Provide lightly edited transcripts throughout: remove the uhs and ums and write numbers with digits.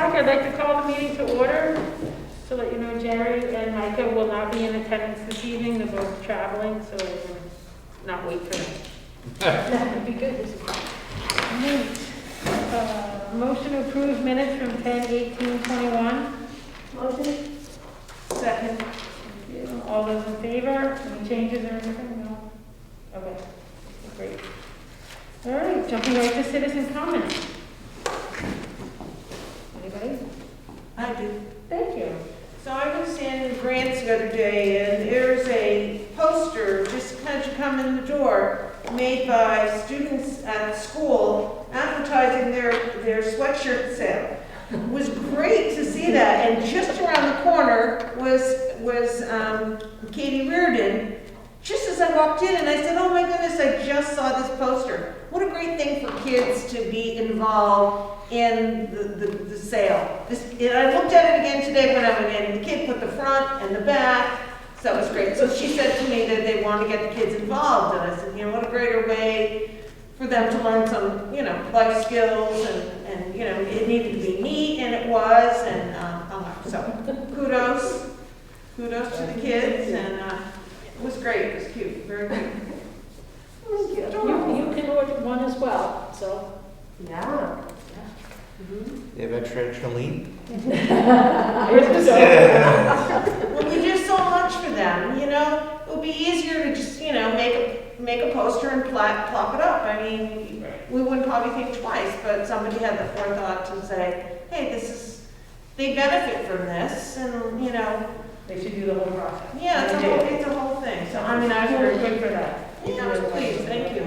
o'clock. I'd like to call the meeting to order. Just to let you know, Jerry and Micah will not be in attendance this evening. They're both traveling, so we'll not wait for them. That would be good. Motion to approve minutes from 10/18/21. Motion. Second. All those in favor? Any changes or anything? No? Okay. Great. All right, jumping right to citizen comments. Anybody? I do. Thank you. So I was in Grants the other day, and there's a poster just as you come in the door made by students at school advertising their sweatshirt sale. It was great to see that, and just around the corner was Katie Reardon. Just as I walked in, and I said, "Oh my goodness, I just saw this poster." What a great thing for kids to be involved in the sale. And I looked at it again today when I went in, and the kid put the front and the back, so that was great. So she said to me that they want to get the kids involved, and I said, you know, what a greater way for them to learn some, you know, life skills, and you know, it needed to be neat, and it was, and so kudos to the kids, and it was great, it was cute, very cute. You can order one as well, so. Yeah. They have extra lean? Well, we do so much for them, you know. It would be easier to just, you know, make a poster and plop it up. I mean, we wouldn't probably think twice, but somebody had the forethought to say, hey, they benefit from this, and, you know. They should do the whole process. Yeah, it's a whole thing. So, I mean, I was very good for that. Yeah, I was pleased, thank you.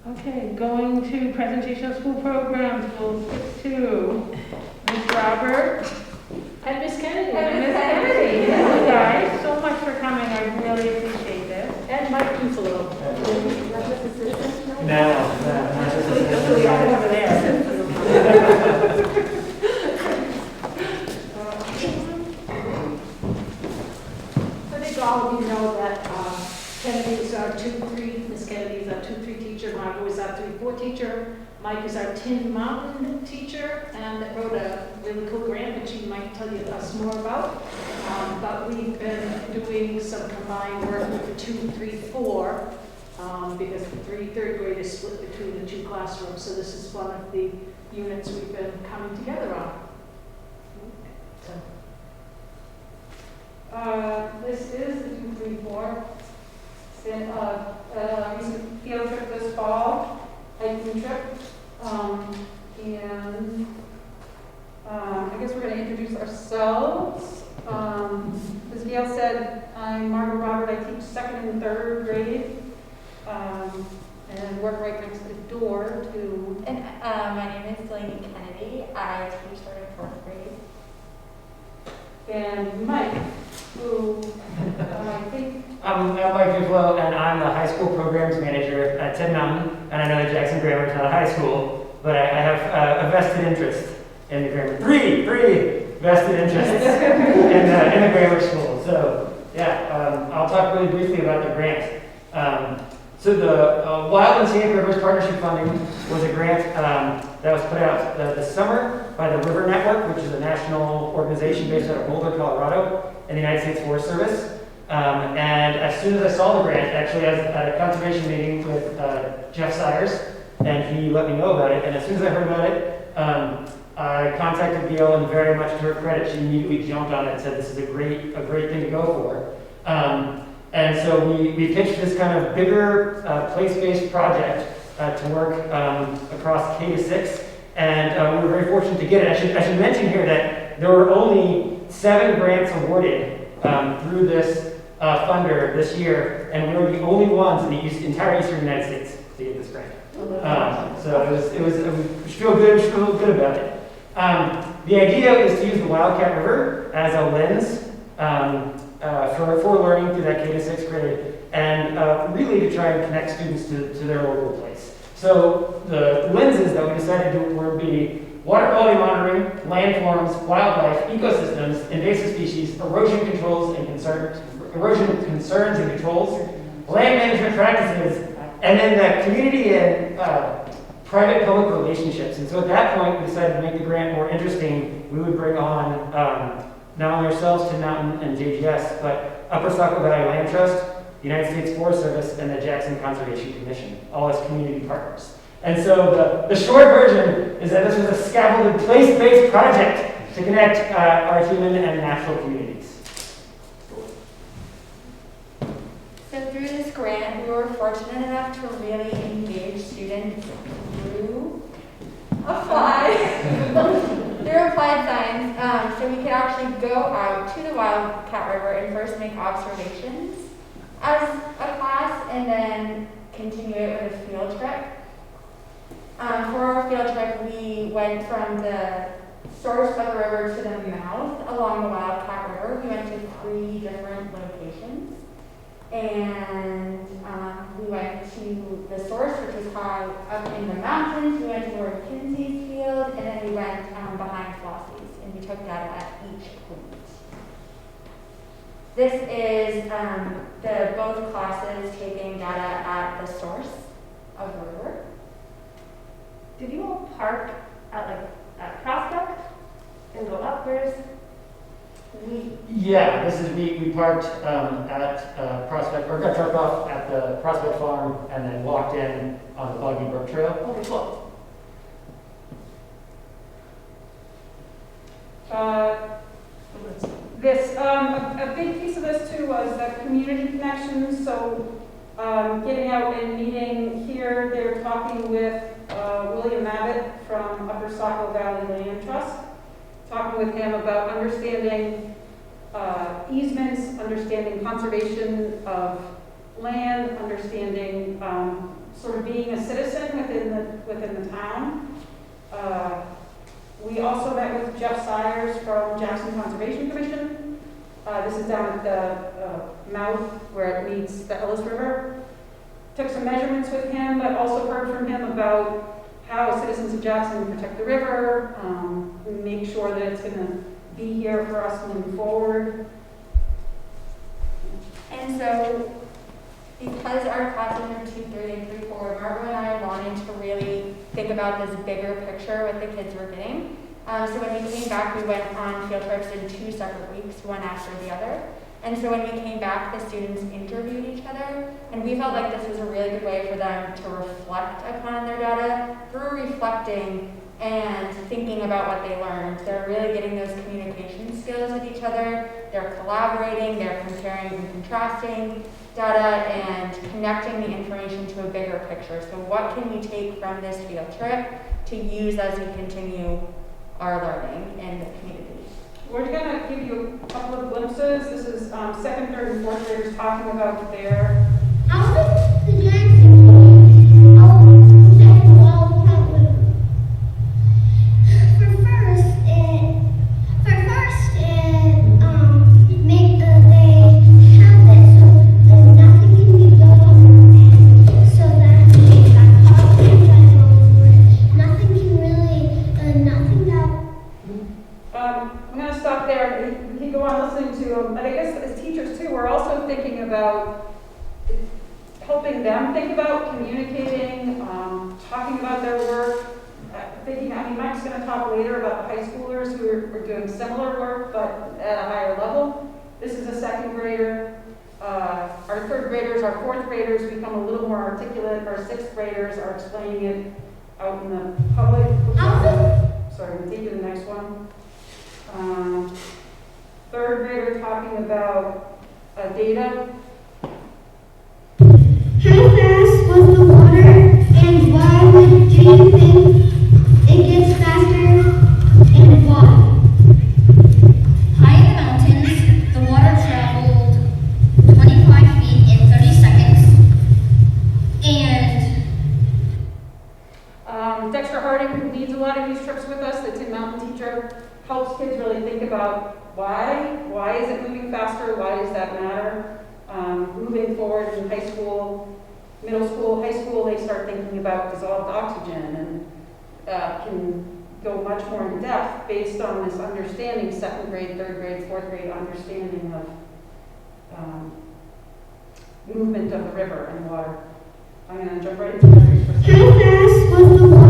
Okay, going to presentation of school programs, we'll skip to Ms. Robert. And Ms. Kennedy. And Ms. Kennedy. Thank you guys so much for coming, I really appreciate this. And Mike Ruffalo. No. Over there. I think all of you know that Kennedy is our 2-3, Miss Kennedy is our 2-3 teacher, Margot is our 3-4 teacher, Mike is our Tin Mountain teacher, and that wrote a really cool grant that she might tell you us more about. But we've been doing some combined work with the 2-3-4 because the third grade is split between the two classrooms, so this is one of the units we've been coming together on. So. This is the 2-3-4. It's been a recent field trip this fall, hiking trip. And I guess we're going to introduce ourselves. As Gail said, I'm Margaret Robert. I teach 2nd and 3rd grade and work right next door to. And my name is Delaney Kennedy. I teach 3rd and 4th grade. And Mike, who I think. I'm Mike Ruffalo, and I'm the high school programs manager at Tin Mountain. And I know that Jackson Grammar is not a high school, but I have a vested interest in the grammar. Three vested interests in the grammar school. So yeah, I'll talk really briefly about the grant. So the Wild and Scenic Rivers Partnership Funding was a grant that was put out this summer by the River Network, which is a national organization based out of Boulder, Colorado, in the United States Forest Service. And as soon as I saw the grant, actually I was at a conservation meeting with Jeff Sires, and he let me know about it. And as soon as I heard about it, I contacted Gail, and very much to her credit, she immediately jumped on it and said, this is a great thing to go for. And so we pitched this kind of bigger place-based project to work across K-6, and we were very fortunate to get it. I should mention here that there were only 7 grants awarded through this funder this year, and we were the only ones in the entire eastern United States to get this grant. So we should feel good about it. The idea is to use the Wildcat River as a lens for learning through that K-6 grade, and really to try and connect students to their local place. So the lenses that we decided to would be water quality monitoring, landforms, wildlife, ecosystems, invasive species, erosion concerns and controls, land management practices, and then the community and private-public relationships. And so at that point, we decided to make the grant more interesting. We would bring on not only ourselves, Tin Mountain and JGS, but Upper Saco Valley Land Trust, the United States Forest Service, and the Jackson Conservation Commission, all as community partners. And so the short version is that this was a scaffolded place-based project to connect our human and natural communities. So through this grant, we were fortunate enough to really engage students through applied science. So we could actually go out to the Wildcat River and first make observations as a class, and then continue it with a field trip. For our field trip, we went from the source of the river to the mouth along the Wildcat River. We went to 3 different locations. And we went to the source, which was high up in the mountains. We went to Lord Kinsey's field, and then we went behind Flossie's, and we took data at each point. This is the both classes taking data at the source of the river. Did you all park at Prospect and go up? Yeah, we parked at Prospect, or got dropped off at the Prospect Farm, and then walked in on the Boggy Brook Trail. Okay, cool. A big piece of this too was the community connections. So getting out and meeting here, they're talking with William Abbott from Upper Saco Valley Land Trust, talking with him about understanding easements, understanding conservation of land, understanding sort of being a citizen within the town. We also met with Jeff Sayers from Jackson Conservation Commission. This is down at the mouth where it meets the Ellis River. Took some measurements with him, but also heard from him about how citizens of Jackson protect the river, make sure that it's going to be here for us moving forward. And so, because our classes are 2, 3, and 3, 4, Margot and I wanted to really think about this bigger picture what the kids were getting. So when we came back, we went on field trips in 2 separate weeks, one after the other. And so when we came back, the students interviewed each other, and we felt like this was a really good way for them to reflect upon their data. Through reflecting and thinking about what they learned, they're really getting those communication skills with each other. They're collaborating, they're comparing and contrasting data, and connecting the information to a bigger picture. So what can we take from this field trip to use as we continue our learning in the community? We're going to give you a couple of glimpses. This is 2nd, 3rd, and 4th graders talking about their... I'm going to stop there. We can go on listening to them. But I guess as teachers too, we're also thinking about helping them think about communicating, talking about their work, Mike's going to talk later about the high schoolers who are doing similar work, but at a higher level. This is a 2nd grader. Our 3rd graders, our 4th graders become a little more articulate. Our 6th graders are explaining it out in the public. Sorry, we'll take you to the next one. 3rd grader talking about data. How fast was the water, and why do you think it gets faster, and why? High in the mountains, the water traveled 25 feet in 30 seconds, and Dexter Harding, who leads a lot of these trips with us, the Tin Mountain teacher, helps kids really think about why is it moving faster, why does that matter? Moving forward in high school, middle school, high school, they start thinking about dissolved oxygen and can go much more in depth based on this understanding, 2nd grade, 3rd grade, 4th grade understanding of movement of the river and water. I'm going to jump right into measures for How fast was the water?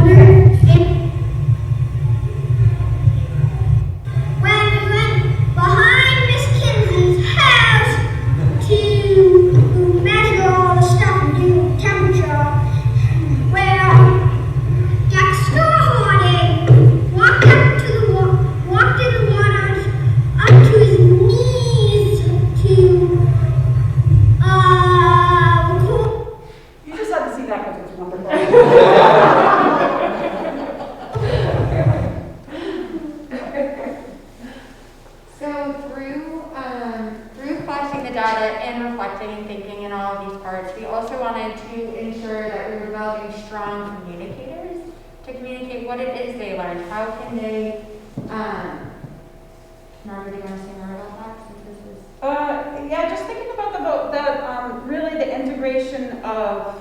what it is they learn. How can they, Margaret, do you want to say more about that? Since this is... Yeah, just thinking about really the integration of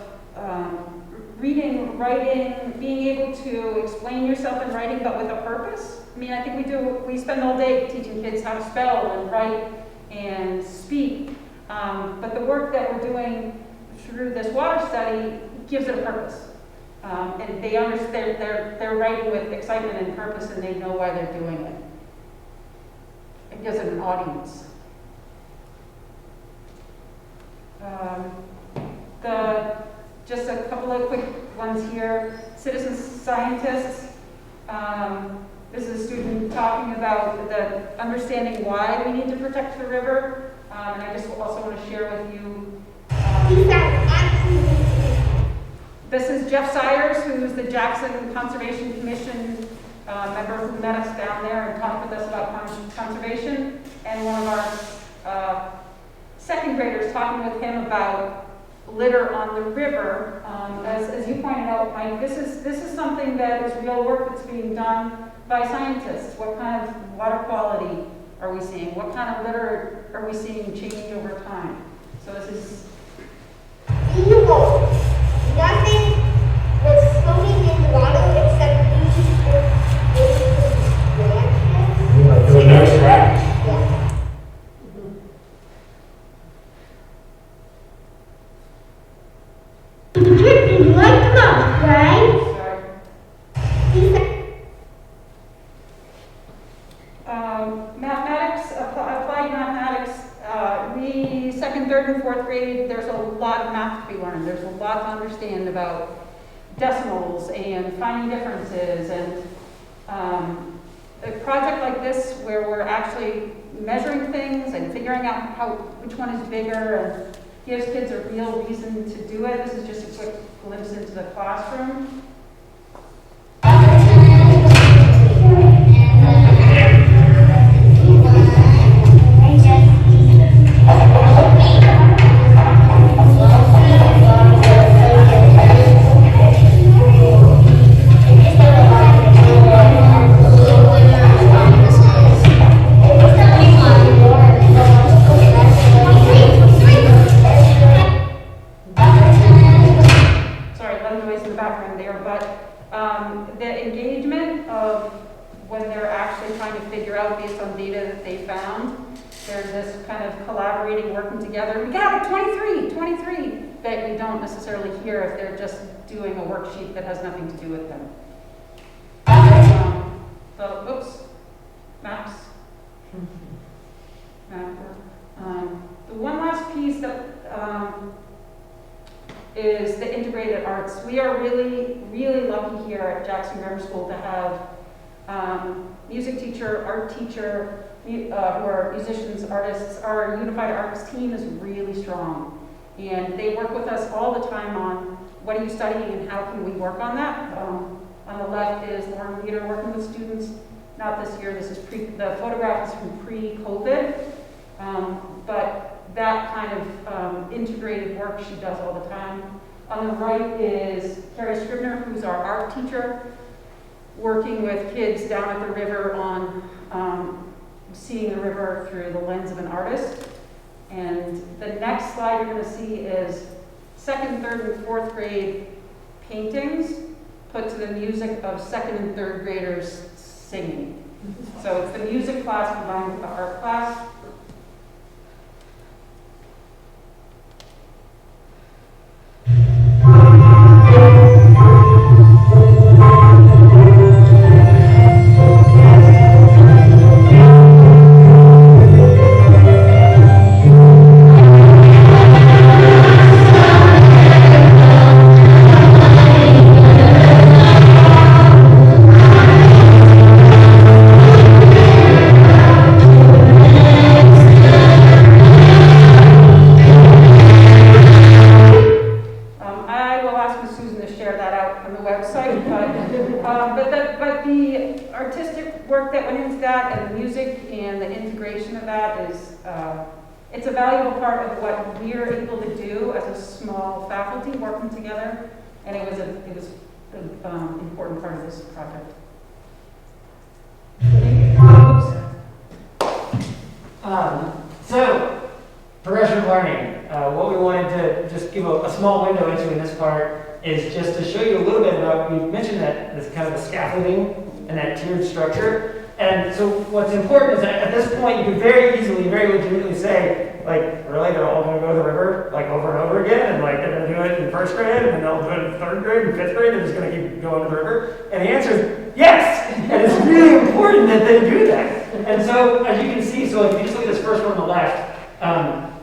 reading, writing, being able to explain yourself in writing, but with a purpose. I mean, I think we spend all day teaching kids how to spell and write and speak, but the work that we're doing through this water study gives it a purpose. And they understand, they're writing with excitement and purpose, and they know why they're doing it. It gives it an audience. Just a couple of quick ones here. Citizen scientists. This is a student talking about the understanding why we need to protect the river. And I just also want to share with you. This is Jeff Sayers, who's the Jackson Conservation Commission member who met us down there and talked with us about conservation. And one of our second graders talking with him about litter on the river. As you pointed out, Mike, this is something that is real work that's being done by scientists. What kind of water quality are we seeing? What kind of litter are we seeing change over time? So this is evil. Nothing was swimming in the water except these branches. Yeah. You like them, right? Mathematics, applied mathematics, we second, third, and fourth grade, there's a lot of math to be learned. There's a lot to understand about decimals and finding differences, and a project like this where we're actually measuring things and figuring out which one is bigger and gives kids a real reason to do it. This is just a quick glimpse into the classroom. The engagement of when they're actually trying to figure out based on data that they found, there's this kind of collaborating, working together. We got it, 23, that you don't necessarily hear if they're just doing a worksheet that has nothing to do with them. Maps. The one last piece that is the integrated arts. We are really, really lucky here at Jackson Grammar School to have music teacher, art teacher, who are musicians, artists. Our unified arts team is really strong. And they work with us all the time on what are you studying and how can we work on that. On the left is Lauren Leader working with students. Not this year, this is the photograph is from pre-COVID. But that kind of integrated work she does all the time. On the right is Carrie Scribner, who's our art teacher, working with kids down at the river on seeing the river through the lens of an artist. And the next slide you're going to see is second, third, and fourth grade paintings put to the music of second and third graders singing. So it's the music class combined with the art class. But the artistic work that went into that and the music and the integration of that is, it's a valuable part of what we're able to do as a small faculty working together. And it was important part of this project. Any opposed? So, progression learning. What we wanted to just give a small window into in this part is just to show you a little bit about, we mentioned that this kind of a scaffolding and that tiered structure. And so what's important is that at this point you can very easily, very legitimately say, like, really, they're all going to go to the river, like, over and over again, and like they're going to do it in first grade, and then they'll do it in third grade and fifth grade, they're just going to keep going to the river? And the answer is yes! And it's really important that they do that. And so, as you can see, so if you just look at this first one on the left,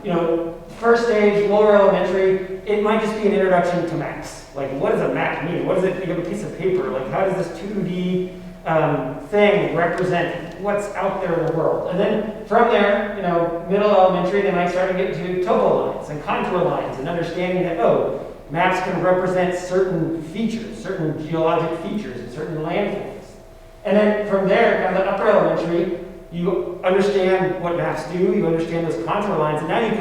you know, first stage, lower elementary, it might just be an introduction to maps. Like, what does a map mean? What does it, you have a piece of paper, like, how does this 2D thing represent what's out there in the world? And then from there, you know, middle elementary, they might start to get to topo lines and contour lines and understanding that, oh, maps can represent certain features, certain geologic features, and certain landforms. And then from there, kind of the upper elementary, you understand what maps do, you understand those contour lines, and now you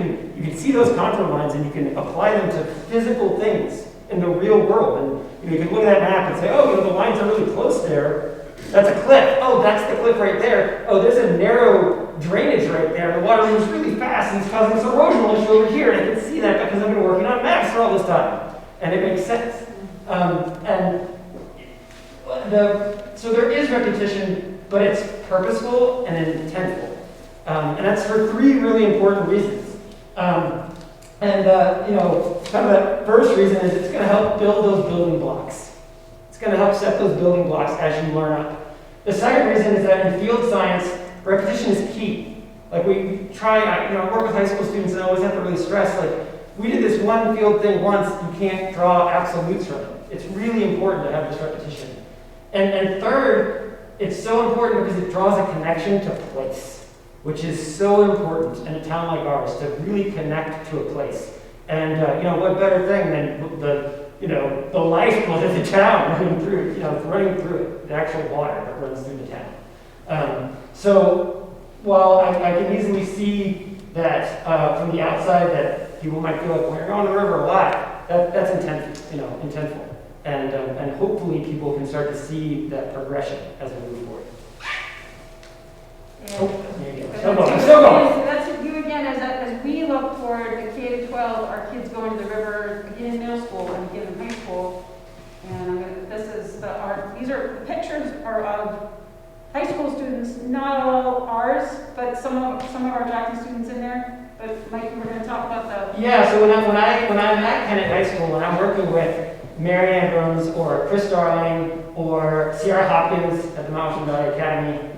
can see those contour lines and you can apply them to physical things in the real world. And you know, you can look at that map and say, oh, you know, the lines are really close there. That's a cliff. Oh, that's the cliff right there. Oh, there's a narrow drainage right there. The water moves really fast and it's causing this erosional issue over here. And I can see that because I've been working on maps for all this time. And it makes sense. So there is repetition, but it's purposeful and intentful. And that's for three really important reasons. You know, kind of that first reason is it's going to help build those building blocks. It's going to help set those building blocks as you learn up. The second reason is that in field science, repetition is key. Like we try, I work with high school students and I always have to really stress, like, we did this one field thing once, you can't draw absolutes from it. It's really important to have this repetition. And third, it's so important because it draws a connection to place, which is so important in a town like ours, to really connect to a place. And you know, what better thing than the lifeblood of the town running through it, the actual water that runs through the town. So while I can easily see that from the outside that people might feel like, well, you're going to the river a lot, that's intentful. And hopefully people can start to see that progression as we move forward. I'm still going. That's you again, as we look forward to K-12, our kids going to the river again in middle school and again in high school. And these are pictures of high school students, not all ours, but some of our Jackson students in there. But Mike, we're going to talk about the. Yeah. So when I'm at Kennett High School, when I'm working with Mary Ann Burns or Chris Darling or Sierra Hopkins at the Mountain Valley Academy,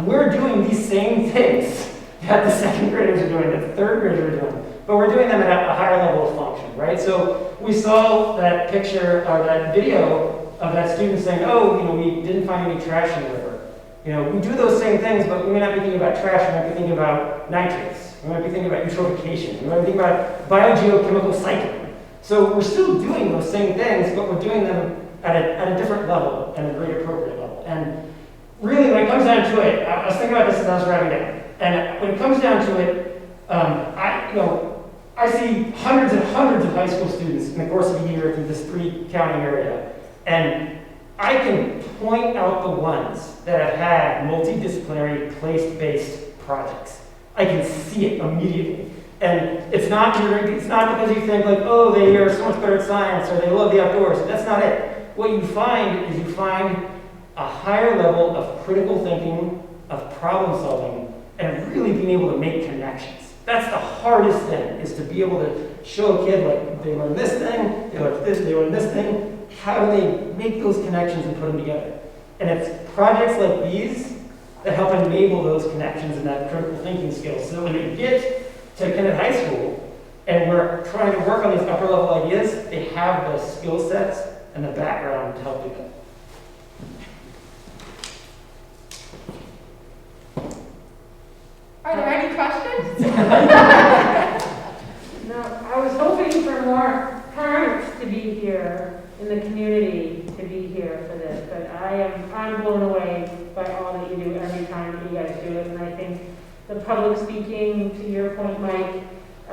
we're doing these same things that the second graders are doing, that the third graders are doing, but we're doing them at a higher level of function, right? So we saw that picture or that video of that student saying, oh, you know, we didn't find any trash in the river. You know, we do those same things, but we may not be thinking about trash, we might be thinking about nitrates, we might be thinking about eutrophication, we might be thinking about biogeochemical cycling. So we're still doing those same things, but we're doing them at a different level and a very appropriate level. And really, when it comes down to it, I was thinking about this as I was driving down. And when it comes down to it, I see hundreds and hundreds of high school students in the course of a year through this 3-county area. And I can point out the ones that have had multidisciplinary, place-based projects. I can see it immediately. And it's not because you think like, oh, they are so much better at science or they love the outdoors. That's not it. What you find is a higher level of critical thinking, of problem solving, and really being able to make connections. That's the hardest thing, is to be able to show a kid, like, they learn this thing, they learn this, they learn this thing. How do they make those connections and put them together? And it's projects like these that help enable those connections and that critical thinking skills. So when they get to Kennett High School and we're trying to work on these upper level ideas, they have the skill sets and the background to help do that. Are there any questions? No, I was hoping for more parents to be here in the community to be here for this, but I'm blown away by all that you do every time that you guys do it, and I think the public speaking, to your point, Mike,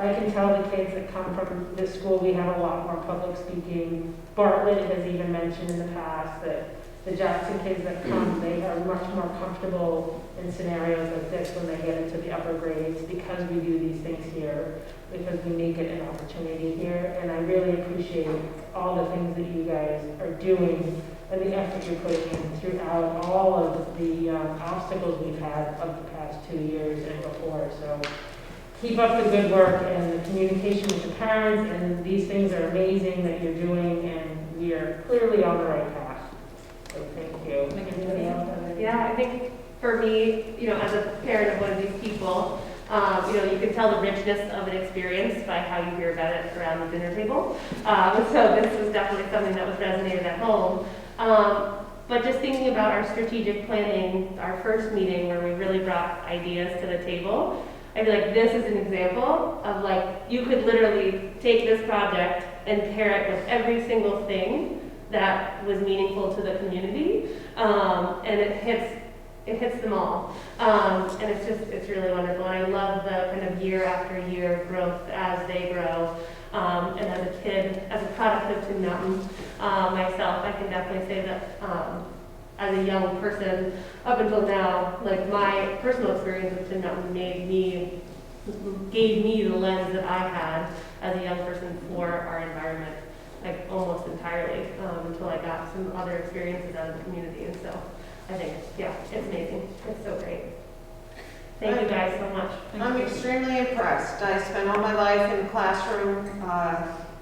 I can tell the kids that come from this school, we have a lot more public speaking. Bartlett has even mentioned in the past that the Jackson kids that come, they are much more comfortable in scenarios like this when they get into the upper grades because we do these things here, because we make it an opportunity here. And I really appreciate all the things that you guys are doing and the effort you're putting in throughout all of the obstacles we've had of the past 2 years and before. So keep up the good work and the communication with the parents, and these things are amazing that you're doing, and we are clearly on the right path. So thank you. Anybody else have any? Yeah, I think for me, as a parent of one of these people, you can tell the richness of an experience by how you hear about it around the dinner table. So this was definitely something that was resonated at home. But just thinking about our strategic planning, our first meeting where we really brought ideas to the table, I feel like this is an example of you could literally take this project and pair it with every single thing that was meaningful to the community, and it hits them all, and it's really wonderful. And I love the kind of year after year growth as they grow. And as a kid, as a product of Tin Mountain myself, I can definitely say that as a young person, up until now, my personal experience with Tin Mountain gave me the lens that I had as a young person for our environment, almost entirely, until I got some other experiences out of the community. And so I think, yeah, it's amazing. It's so great. Thank you guys so much. I'm extremely impressed. I spent all my life in a classroom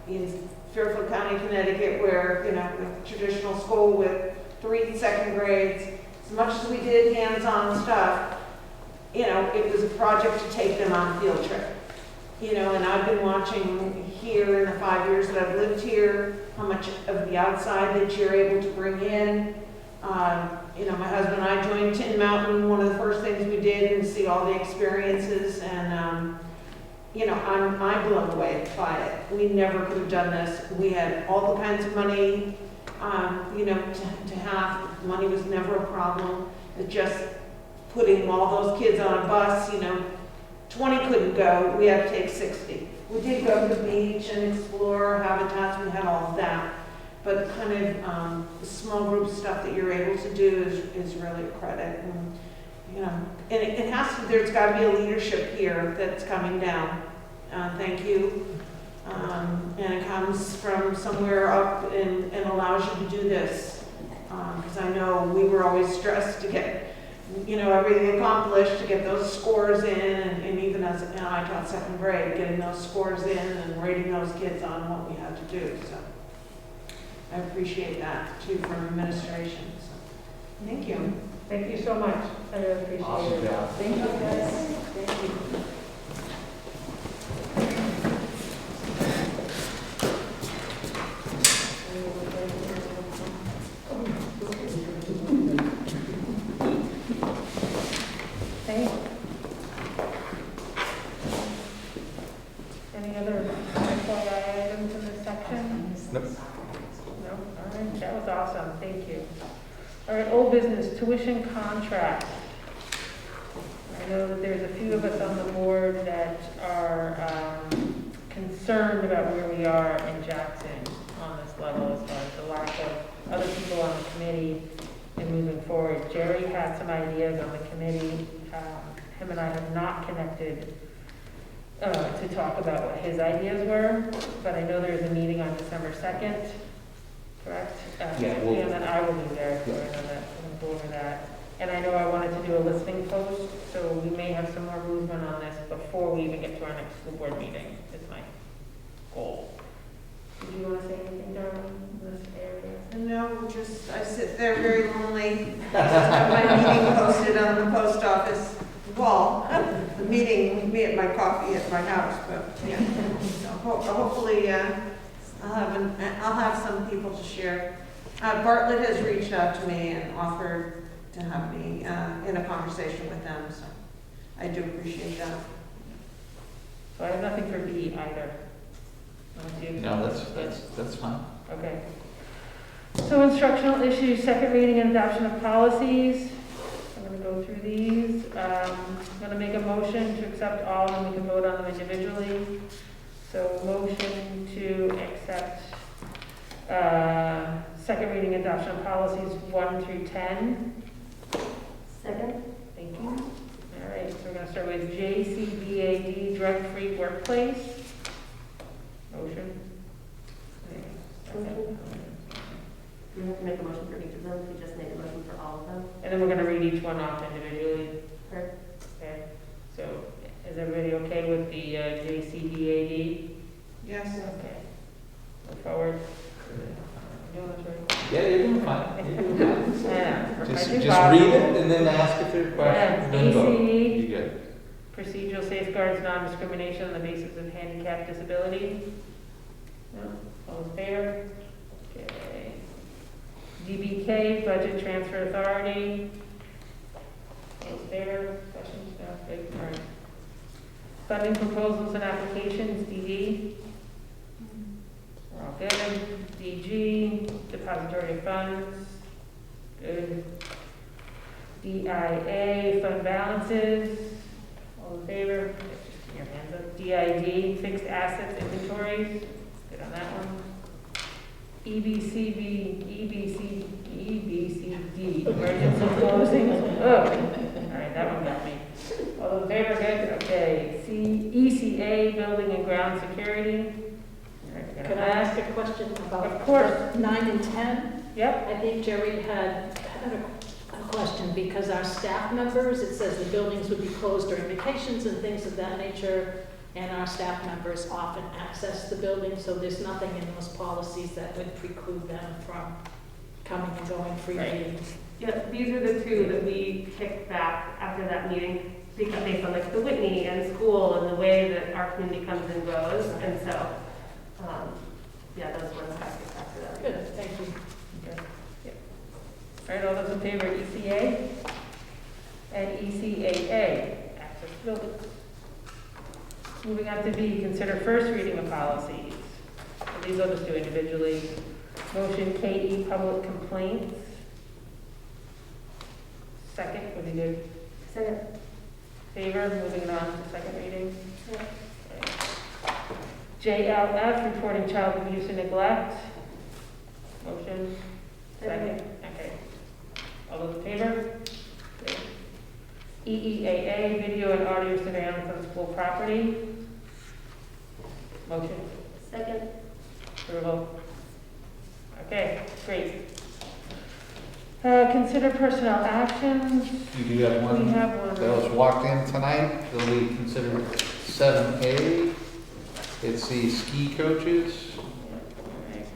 in Fairfield County, Connecticut, where, a traditional school with 3 second grades. As much as we did hands-on stuff, it was a project to take them on a field trip. And I've been watching here in the 5 years that I've lived here, how much of the outside that you're able to bring in. My husband and I joined Tin Mountain. One of the first things we did and see all the experiences, and I'm blown away by it. We never could have done this. We had all the kinds of money, to have. Money was never a problem. It's just putting all those kids on a bus. 20 couldn't go. We had to take 60. We did go to the beach and explore habitats. We had all of that. But kind of the small group stuff that you're able to do is really a credit. And, it has to, there's got to be a leadership here that's coming down. Thank you. And it comes from somewhere up and allows you to do this. Because I know we were always stressed to get, everything accomplished, to get those scores in. And even as I taught 2nd grade, getting those scores in and rating those kids on what we had to do. So I appreciate that too from administration. So, thank you. Thank you so much. I really appreciate Awesome it. job. Thank you, guys. Thank you. Any other FYI items in this section? Nope. No? All right, that was awesome, thank you. All right, old business, tuition contract. I know that there's a few of us on the board that are concerned about where we are in Jackson on this level as far as the lack of other people on the committee and moving forward. Jerry had some ideas on the committee. Him and I have not connected to talk about what his ideas were, but I know there's a meeting on December 2nd, correct? Yeah, we'll- And then I will be there, so I know that, we'll go over that. And I know I wanted to do a listening post, so we may have some more movement on this before we even get to our next school board meeting, is my goal. Did you want to say anything, Darlene, in this area? No, I sit there very lonely. I have my meeting posted on the post office wall. The meeting with me at my coffee at my house, but yeah. So hopefully I'll have some people to share. Bartlett has reached out to me and offered to have me in a conversation with them, so I do appreciate that. So I have nothing for B either. No, that's fine. Okay. So instructional issues, second reading and adoption of policies. I'm gonna go through these. I'm gonna make a motion to accept all, and we can vote on them individually. So motion to accept, second reading adoption of policies 1 through 10. Second? Thank you. All right, so we're gonna start with JCBAD, drug-free workplace. Motion. Do we have to make a motion for each of them? We just made a motion for all of them? And then we're gonna read each one off individually. Sure. Okay, so is everybody okay with the JCBAD? Yes. Okay. Move forward. Doing this right? Yeah, you're doing fine. You're doing fine. Yeah. Just I do read Bob. it and then ask if there are questions, then vote. ACE, You good. procedural safeguards, non-discrimination on the basis of handicap disability. No, all in favor? Okay. DBK, budget transfer authority. All in favor? Questions? No, good, all right. Funding proposals and applications, DD. We're all good. DG, depository of funds. Good. DIA, fund balances. All in favor? Just keep your hands up. DID, fixed assets inventories. Good on that one. EBCD, emergency closings. Oh, all right, that one got me. All those in favor, good? Okay. ECA, building and ground security. All right, we're Can gonna I ask a question about? Of course. 9 and 10? Yep. I think Jerry had a question because our staff members, it says the buildings would be closed during vacations and things of that nature, and our staff members often access the building, so there's nothing in those policies that would preclude them from coming and going freely. Yeah, these are the two that we kicked back after that meeting because based on like the Whitney and school and the way that our community comes and goes. And so, yeah, those ones got kicked back to that. Good, thank you. Okay. Yep. All right, all those in favor, ECA and ECAA, access to buildings. Moving on to B, consider first reading of policies. So these I'll just do individually. Motion KE, public complaints. Second, would be good. Second. Favor, moving on to second reading. Okay. JLF, reporting child abuse and neglect. Motion. Second. Okay. All those in favor? Okay. EEAA, video and audio surveillance on school property. Motion. Second. Approval. Okay, great. Consider personnel actions. You do have one We have one. that was walked in tonight, that'll be considered 7A. It's the ski coaches. Right.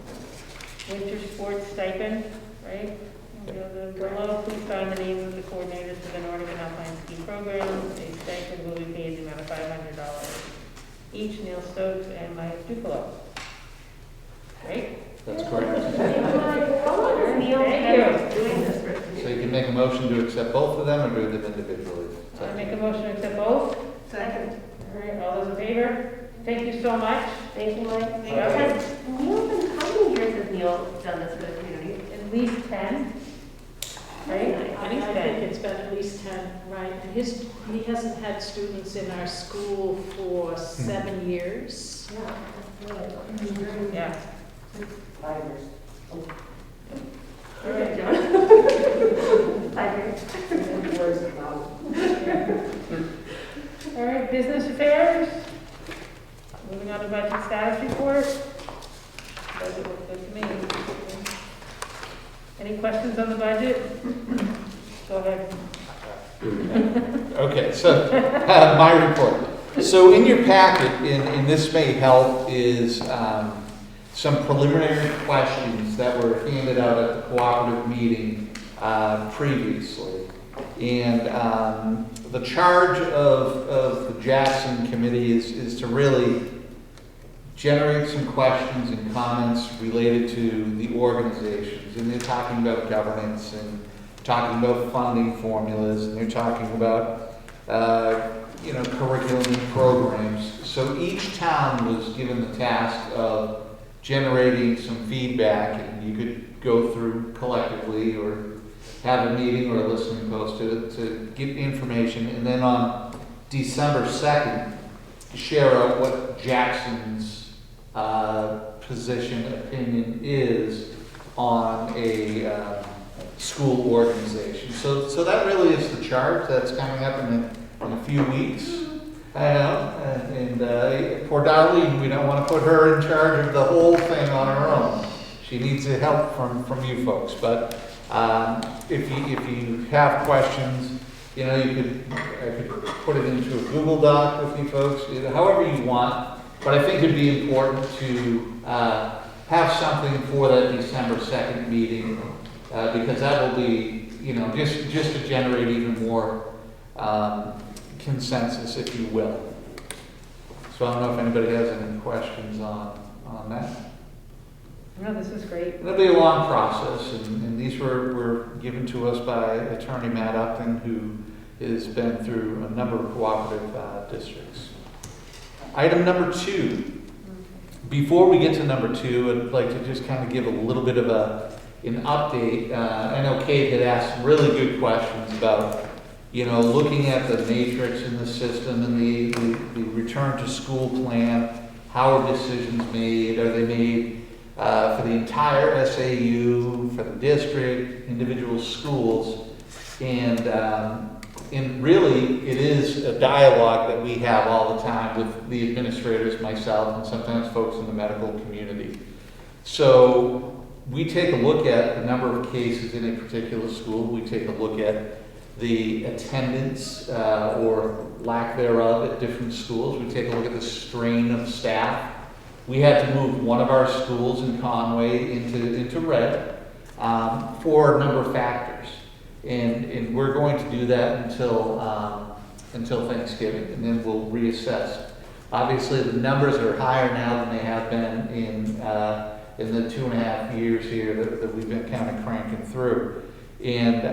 Winter sports stipend, right? Below, please find the names of the coordinators for the Nordic and Alpine ski program. A stipend will be paid in the amount of $500 each. Neil Stokes and Maya Duplo. Right? That's correct. Neil Thank doing this for So you can make a motion to accept both of them or do them individually. I make a motion to accept both. Second. All right, all those in favor? Thank you so much. Thank you, Mike. Thank you. Has Neil been, how many years has Neil done this for the community? At least 10. Right? I At least think 10. it's been at least 10, right? And he hasn't had students in our school for 7 years. Yeah. 5 years. All right, John. 5 years. All right, business affairs. Moving on to budget status report. Budget looks good to me. Any questions on the budget? Go ahead. Okay, so my report. So in your packet, and this may help, is some preliminary questions that were handed out at the cooperative meeting previously. And the charge of the Jackson Committee is to really generate some questions and comments related to the organizations. And they're talking about governance and talking about funding formulas, and they're talking about curriculum and programs. So each town was given the task of generating some feedback, and you could go through collectively or have a meeting or a listening post to get information, and then on December 2nd, share out what Jackson's position, opinion is on a school organization. So that really is the charge that's coming up in a few weeks. I know, and poor Darlene, we don't want to put her in charge of the whole thing on her own. She needs the help from you folks. But if you have questions, you know, I could put it into a Google Doc with you folks, however you want. But I think it'd be important to have something for that December 2nd meeting, because that will be, you know, just to generate even more consensus, if you will. So I don't know if anybody has any questions on that. No, this is great. It'll be a long process, and these were given to us by Attorney Matt Upton, who has been through a number of cooperative districts. Item number 2. Before we get to number 2, I'd like to just kind of give a little bit of an update. I know Kate had asked some really good questions about, you know, looking at the matrix in the system and the return to school plan. How are decisions made? Are they made for the entire SAU, for the district, individual schools? And really, it is a dialogue that we have all the time with the administrators, myself, and sometimes folks in the medical community. So we take a look at the number of cases in a particular school. We take a look at the attendance or lack thereof at different schools. We take a look at the strain of staff. We had to move one of our schools in Conway into red for a number of factors. And we're going to do that until Thanksgiving, and then we'll reassess. Obviously, the numbers are higher now than they have been in the 2.5 years here that we've been kind of cranking through. And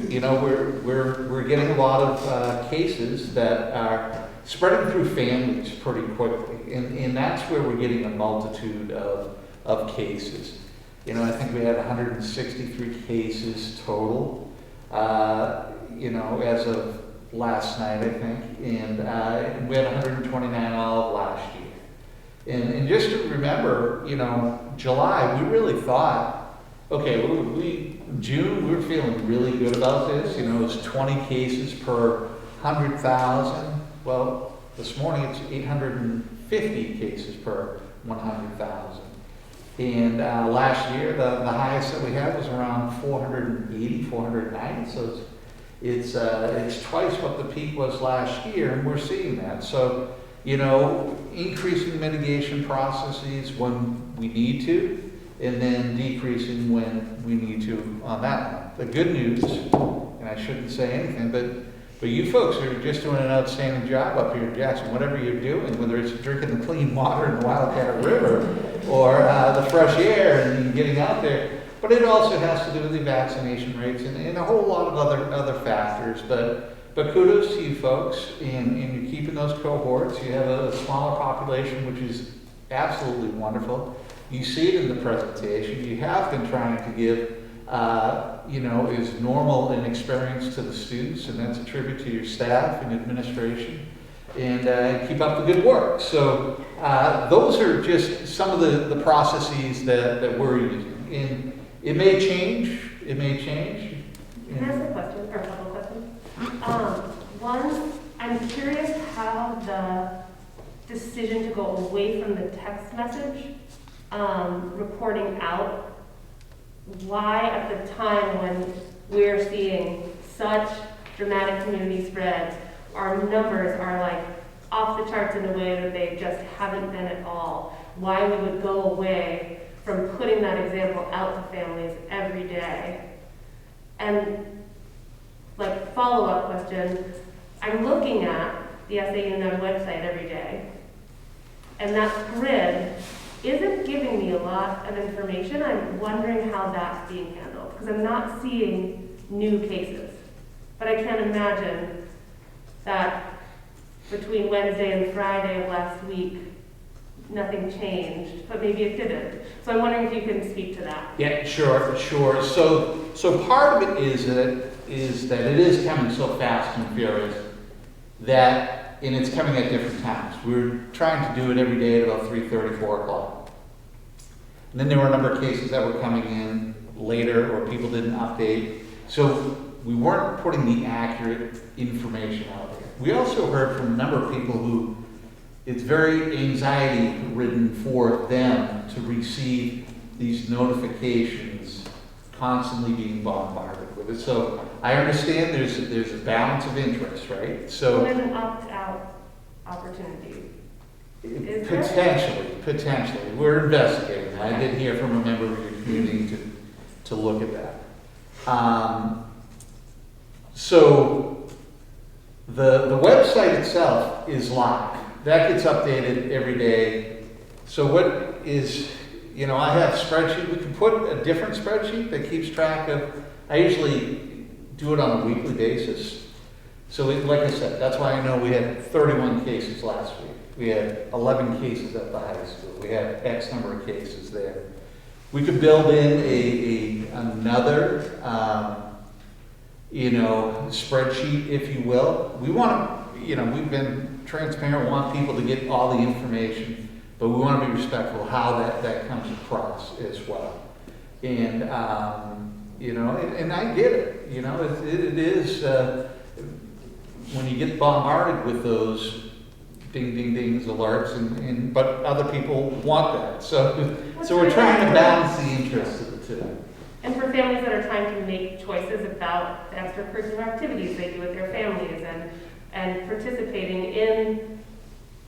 you know, we're getting a lot of cases that are spreading through families pretty quickly, and that's where we're getting a multitude of cases. You know, I think we had 163 cases total, you know, as of last night, I think, and we had 129 all of last year. And just to remember, you know, July, we really thought, okay, June, we were feeling really good about this. You know, it was 20 cases per 100,000. Well, this morning it's 850 cases per 100,000. And last year, the highest that we had was around 480, 490. So it's twice what the peak was last year, and we're seeing that. So, you know, increasing mitigation processes when we need to, and then decreasing when we need to on that one. The good news, and I shouldn't say anything, but you folks are just doing an outstanding job up here in Jackson. Whatever you're doing, whether it's drinking the clean water in the Wildcat River or the fresh air and getting out there, but it also has to do with the vaccination rates and a whole lot of other factors. But kudos to you folks in you're keeping those cohorts. You have a smaller population, which is absolutely wonderful. You see it in the presentation. You have been trying to give you know, is normal and experience to the students, and that's a tribute to your staff and administration, and keep up the good work. So those are just some of the processes that we're using. And it may change. Can I ask a question, or a couple of questions? One, I'm curious how the decision to go away from the text message reporting out, why at the time when we're seeing such dramatic community spreads, our numbers are like off the charts in a way that they just haven't been at all. Why we would go away from putting that example out to families every day. And like follow-up question, I'm looking at the SAU website every day, and that grid isn't giving me a lot of information. I'm wondering how that's being handled, because I'm not seeing new cases. But I can't imagine that between Wednesday and Friday of last week, nothing changed, but maybe it didn't. So I'm wondering if you can speak to that. Yeah, sure. So part of it is that it is coming so fast and furious and it's coming at different times. We're trying to do it every day at about 3:30, 4 o'clock. And then there were a number of cases that were coming in later or people didn't update. So we weren't putting the accurate information out there. We also heard from a number of people who it's very anxiety-ridden for them to receive these notifications constantly being bombarded with it. So I understand there's a balance of interest, right? So There's an opt-out opportunity. Is there? Potentially. We're investigating. I did hear from a member of your community to look at that. So the website itself is live. That gets updated every day. So what is, I have a spreadsheet. We can put a different spreadsheet that keeps track of, I usually do it on a weekly basis. So like I said, that's why I know we had 31 cases last week. We had 11 cases at the high school. We had X number of cases there. We could build in another, spreadsheet, if you will. We want to, we've been transparent, want people to get all the information, but we want to be respectful how that comes across as well. And, and I get it, it is, when you get bombarded with those ding, ding, dings, alerts, but other people want that. So we're trying to balance the interests of the two. And for families that are trying to make choices about the extracurricular activities they do with their families and participating in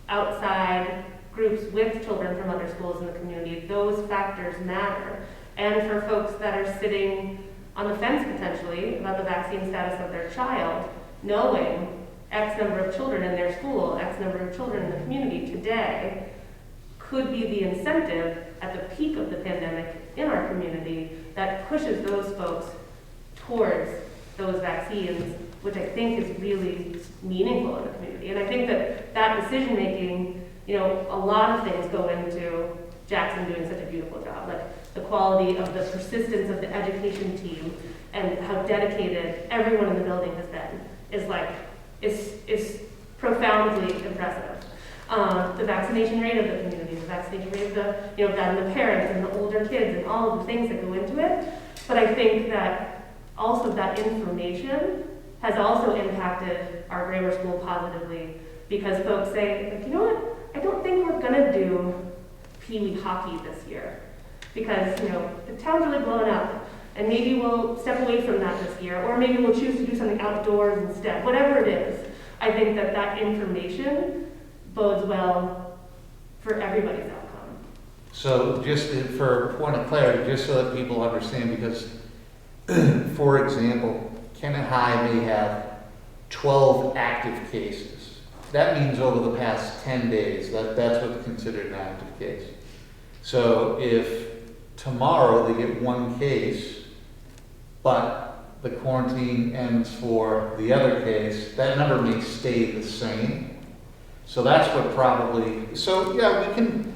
outside groups with children from other schools in the community, those factors matter. And for folks that are sitting on the fence potentially about the vaccine status of their child, knowing X number of children in their school, X number of children in the community today could be the incentive at the peak of the pandemic in our community that pushes those folks towards those vaccines, which I think is really meaningful in the community. And I think that decision making, a lot of things go into Jackson doing such a beautiful job, like the quality of the persistence of the education team and how dedicated everyone in the building has been is profoundly impressive. The vaccination rate of the community, the vaccination rate of the parents and the older kids and all of the things that go into it. But I think that also that information has also impacted our grammar school positively because folks say, you know what, I don't think we're gonna do Pee Wee hockey this year because, the town's really blowing up and maybe we'll step away from that this year or maybe we'll choose to do something outdoors instead, whatever it is. I think that information bodes well for everybody's outcome. So just for a point of clarity, just so that people understand, because, for example, Kennett High may have 12 active cases. That means over the past 10 days, that's what's considered an active case. So if tomorrow they get one case, but the quarantine ends for the other case, that number may stay the same. So that's what we can,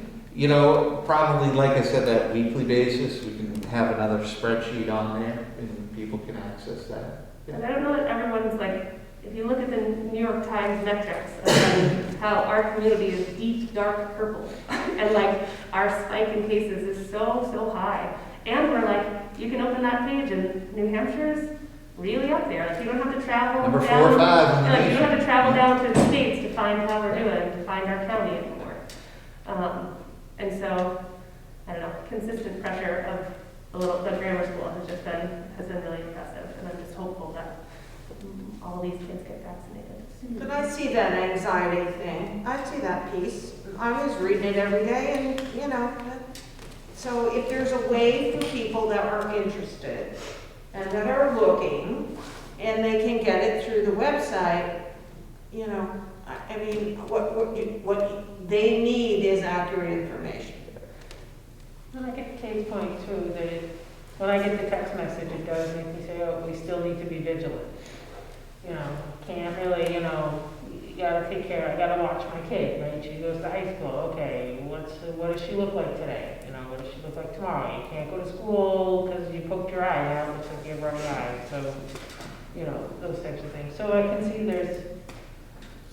probably, like I said, that weekly basis, we can have another spreadsheet on there and people can access that. Yeah. And I don't know what everyone's like, if you look at the New York Times metrics of how our community is deep, dark purple, and our spike in cases is so high. And we're you can open that page and New Hampshire's really up there. You don't have to travel Number down. 4 or 5 in the nation. You don't have to travel down to the States to find how we're doing, to find our county anymore. And so, I don't know, consistent pressure of the grammar school has been really impressive. And I'm just hopeful that all these kids get vaccinated soon. But I see that anxiety thing. I see that piece. I was reading it every day and, so if there's a way for people that are interested and that are looking and they can get it through the website, what they need is accurate information. And I get Kay's point too, that when I get the text message, it does make me say, oh, we still need to be vigilant. Can't really, gotta take care, I gotta watch my kid, right? She goes to high school, okay, what does she look like today? You know, what does she look like tomorrow? You can't go to school because you poked your eye out, looks like you have runny eyes, so, you know, those types of things. So I can see there's,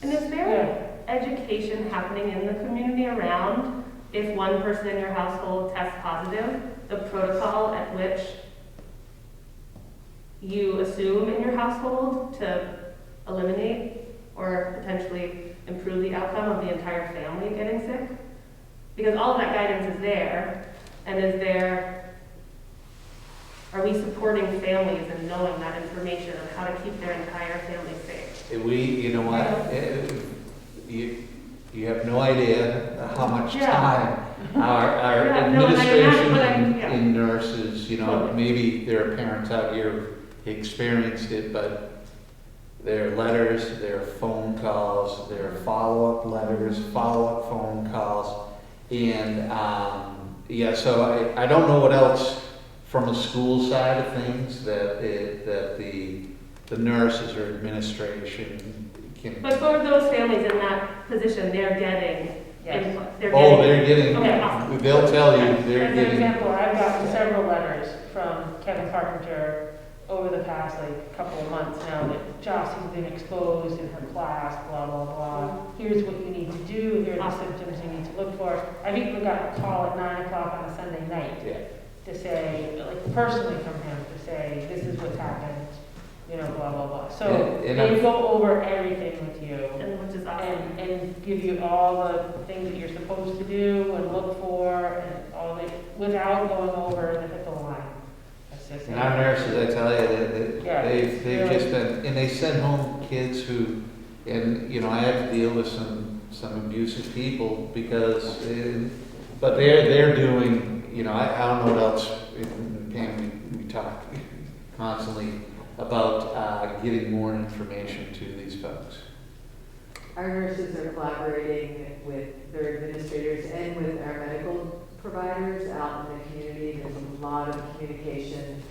And is there education happening in the community around if one person in your household tests positive, the protocol at which you assume in your household to eliminate or potentially improve the outcome of the entire family getting sick? Because all of that guidance is there, and are we supporting families in knowing that information on how to keep their entire family safe? You know what, you have no idea how much time our Yeah, no, and I administration imagine, but and nurses, you know, Totally. maybe there are parents out here who experienced it, but their letters, their phone calls, their follow-up letters, follow-up phone calls, and, so I don't know what else from a school side of things that the nurses or administration can. But for those families in that position, they're getting yes. input. They're They're getting, Okay, awesome. they'll tell you, they're As an getting. example, I've gotten several letters from Kevin Carpenter over the past couple of months now that Jocelyn's been exposed in her class, blah, blah, blah. Here's what you need to do, here are the symptoms you need to look for. I've even got a call at 9 o'clock on a Sunday night to say, personally from him, to say, this is what's happened, you know, blah, blah, blah. So And they go over everything with you And which is awesome. and give you all the things that you're supposed to do and look for and all the, without going over the HIPAA line. That's just And our nurses, I tell you, Yeah, they've really. just been, and they send home kids who, and, you know, I have to deal with some abusive people because, but they're doing, you know, I don't know what else, Pam, we talk constantly about getting more information to these folks. Our nurses are collaborating with their administrators and with our medical providers out in the community. There's a lot of communication.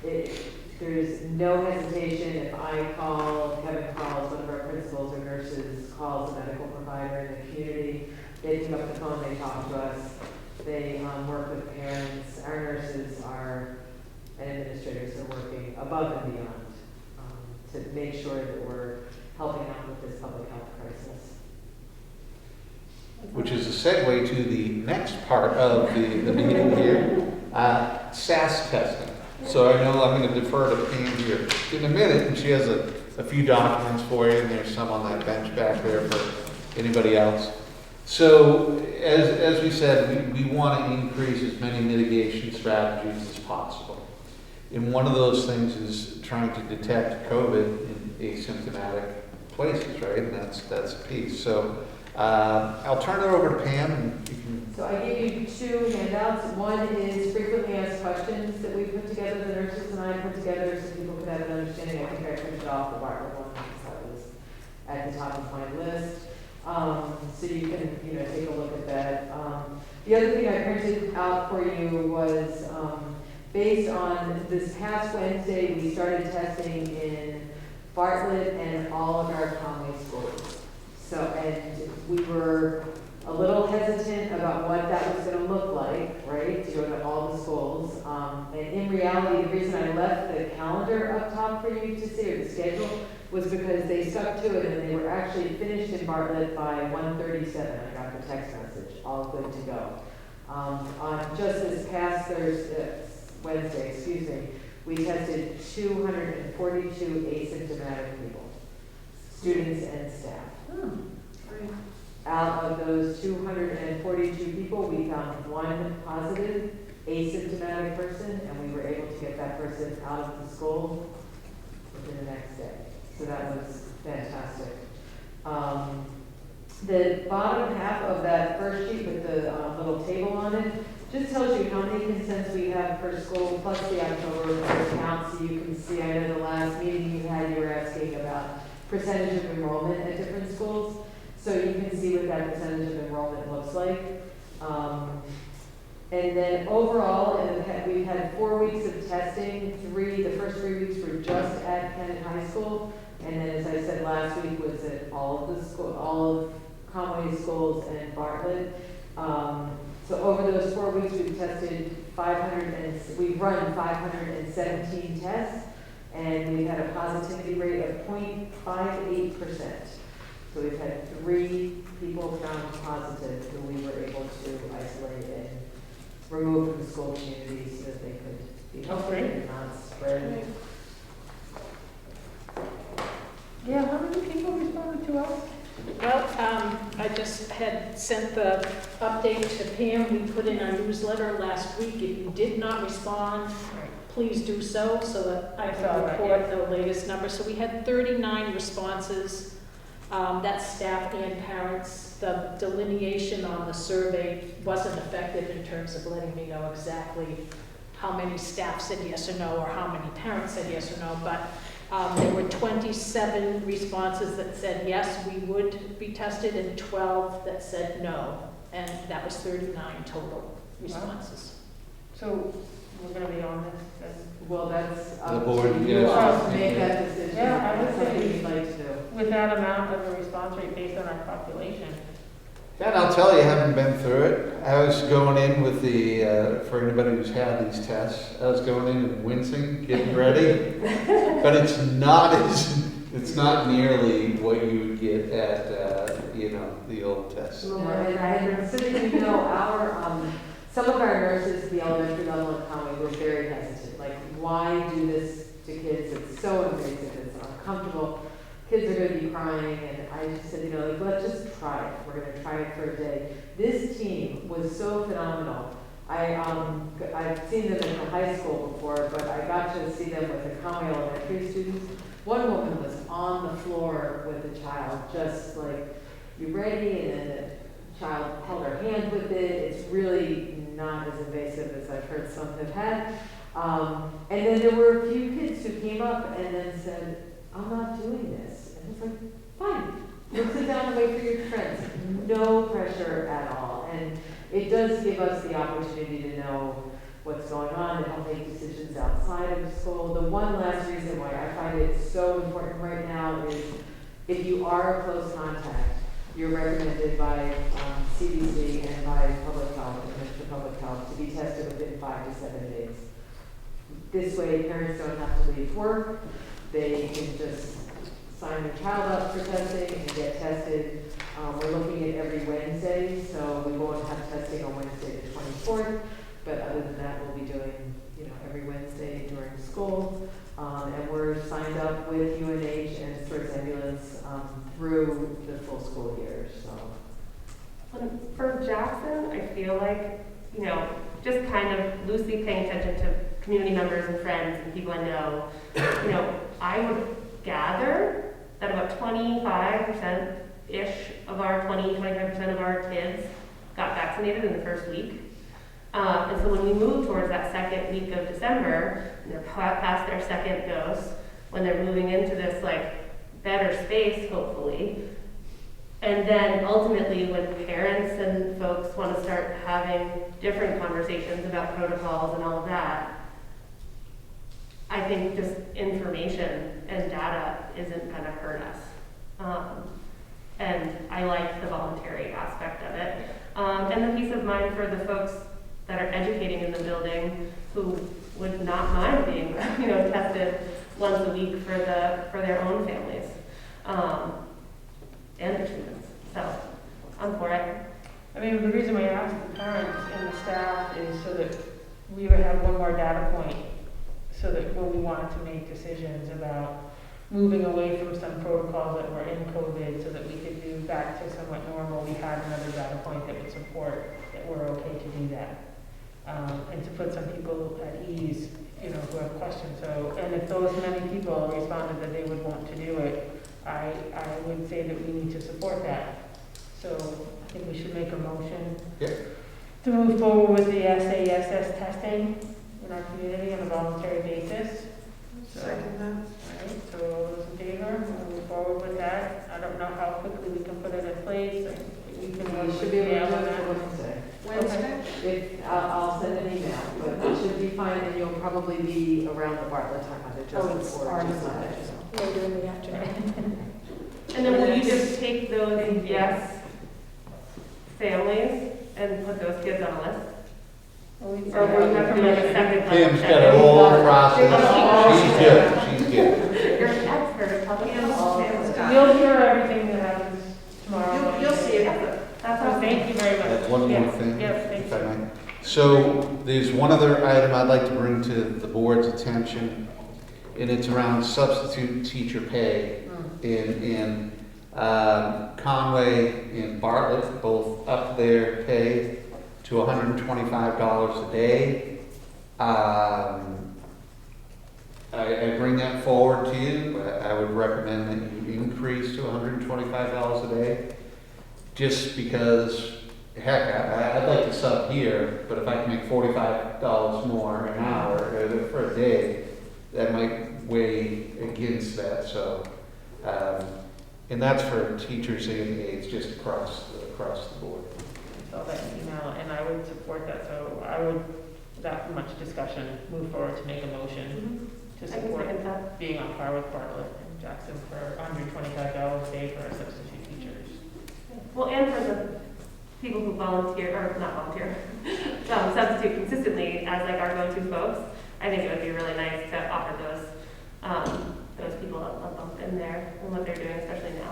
There's no hesitation if I call, Kevin calls, one of our principals or nurses calls a medical provider in the community. They pick up the phone, they talk to us, they work with parents. Our nurses and administrators are working above and beyond to make sure that we're helping out with this public health crisis. Which is a segue to the next part of the meeting here, SAS testing. So I know I'm going to defer to Pam here in a minute, and she has a few documents for you, and there's some on that bench back there for anybody else. So as we said, we want to increase as many mitigation strategies as possible. And one of those things is trying to detect COVID in asymptomatic places, right? And that's a piece. So I'll turn it over to Pam, and you can. So I gave you two handouts. One is frequently asked questions that we put together, the nurses and I put together so people could have an understanding. I think I printed off the Bartlett one because that was at the top of my list. So you can, take a look at that. The other thing I printed out for you was based on this past Wednesday, we started testing in Bartlett and all of our county schools. So, and we were a little hesitant about what that was going to look like, right, doing at all the schools. And in reality, the reason I left the calendar up top for you to see, or the schedule, was because they stuck to it and they were actually finished in Bartlett by 1:37. I got the text message, all good to go. On just this past Wednesday, we tested 242 asymptomatic people, students and staff. Out of those 242 people, we found one positive asymptomatic person, and we were able to get that person out of the school within the next day. So that was fantastic. The bottom half of that first sheet with the little table on it just tells you how many consents we have per school, plus the October count, so you can see, I know the last meeting you had, you were asking about percentage of enrollment at different schools. So you can see what that percentage of enrollment looks like. And then overall, we've had 4 weeks of testing. The first 3 weeks were just at Kennett High School. And then, as I said last week, was at all of Conway schools and Bartlett. So over those 4 weeks, we've tested we've run 517 tests, and we've had a positivity rate of 0.58%. So we've had 3 people found positive who we were able to isolate and remove from the school community so that they could be healthy and not spread. Yeah, how many people responded to us? Well, I just had sent the update to Pam. We put in our newsletter last week. If you did not respond, please do so that I can report the latest number. So we had 39 responses. That's staff and parents. The delineation on the survey wasn't effective in terms of letting me know exactly how many staff said yes or no, or how many parents said yes or no, but there were 27 responses that said yes, we would be tested, and 12 that said no, and that was 39 total responses. So we're gonna be on this then? Well, that's The up board, to you yes. all to make that decision. Yeah, I would That's something say- you'd like to do. With that amount of a response rate based on our population. Yeah, and I'll tell you, having been through it, I was going in with for anybody who's had these tests, I was going in and wincing, getting ready. But it's not nearly what you would get at, the old tests. And I had been sitting, some of our nurses at the elementary level in Conway were very hesitant. Like, why do this to kids? It's so invasive, it's uncomfortable. Kids are going to be crying, and I just said, let's just try it. We're going to try it for a day. This team was so phenomenal. I've seen them in the high school before, but I got to see them with the Conway elementary students. One woman was on the floor with a child, just like, you ready? And then the child held her hand with it. It's really not as invasive as I've heard some have had. And then there were a few kids who came up and then said, I'm not doing this. And it's like, fine, you'll sit down and wait for your friends. No pressure at all. And it does give us the opportunity to know what's going on and help make decisions outside of the school. The one last reason why I find it so important right now is if you are a close contact, you're recommended by CDC and by public health, Commissioner of Public Health, to be tested within 5 to 7 days. This way, parents don't have to leave work. They can just sign their child up for testing and get tested. We're looking at every Wednesday, so we won't have testing on Wednesday the 24th, but other than that, we'll be doing, every Wednesday during school. And we're signed up with UNH and Sturts Ambulance through the full school year, so. For Jackson, I feel like, just kind of loosely paying attention to community members and friends and people I know, I would gather that about 25%-ish of our 25% of our kids got vaccinated in the first week. And so when we move towards that second week of December, and they're past their second dose, when they're moving into this better space, hopefully, and then ultimately when parents and folks want to start having different conversations about protocols and all of that, I think just information and data isn't going to hurt us. And I like the voluntary aspect of it. And the peace of mind for the folks that are educating in the building who would not mind being, tested once a week for their own families and their students. So I'm for it. I mean, the reason we asked the parents and the staff is so that we would have one more data point, so that when we wanted to make decisions about moving away from some protocols that were in COVID, so that we could do back to somewhat normal, we had another data point that would support that we're okay to do that. And to put some people at ease, who have questions. So, and if those many people responded that they would want to do it, I would say that we need to support that. So I think we should make a motion to move forward with the SASS testing in our community on a voluntary basis. Second that. All right, so all those in favor, we'll move forward with that. I don't know how quickly we can put it in place. We can We should be able to do it that. Wednesday. Wednesday? I'll send an email, but it should be fine, and you'll probably be around the Bartlett time either just Oh, it's before already July. Later in the afternoon. And then will you just take those yes families and put those kids on a list? Or will you have to make a second level Pam's got check-in? a whole process. She's good, she's good. You're an expert at public health. You'll hear everything that happens tomorrow. You'll see it. That's So awesome. thank you very much. I have one more Yes, thing, yes, thank if I may. So there's one other item I'd like to bring to the board's attention, and it's around substitute teacher pay in Conway and Bartlett, both up their pay to $125 a day. I bring that forward to you. I would recommend that you increase to $125 a day, just because, heck, I'd like to sub here, but if I can make $45 more an hour for a day, that might weigh against that. So, and that's for teachers and aides, just across the board. Saw that email, and I would support that, so I would, without much discussion, move forward to make a motion to I can support second that. being on par with Bartlett and Jackson for $125 a day for our substitute teachers. Well, and for the people who volunteer, or not volunteer, substitute consistently as like our go-to folks, I think it would be really nice to offer those people a bump in there and what they're doing, especially now.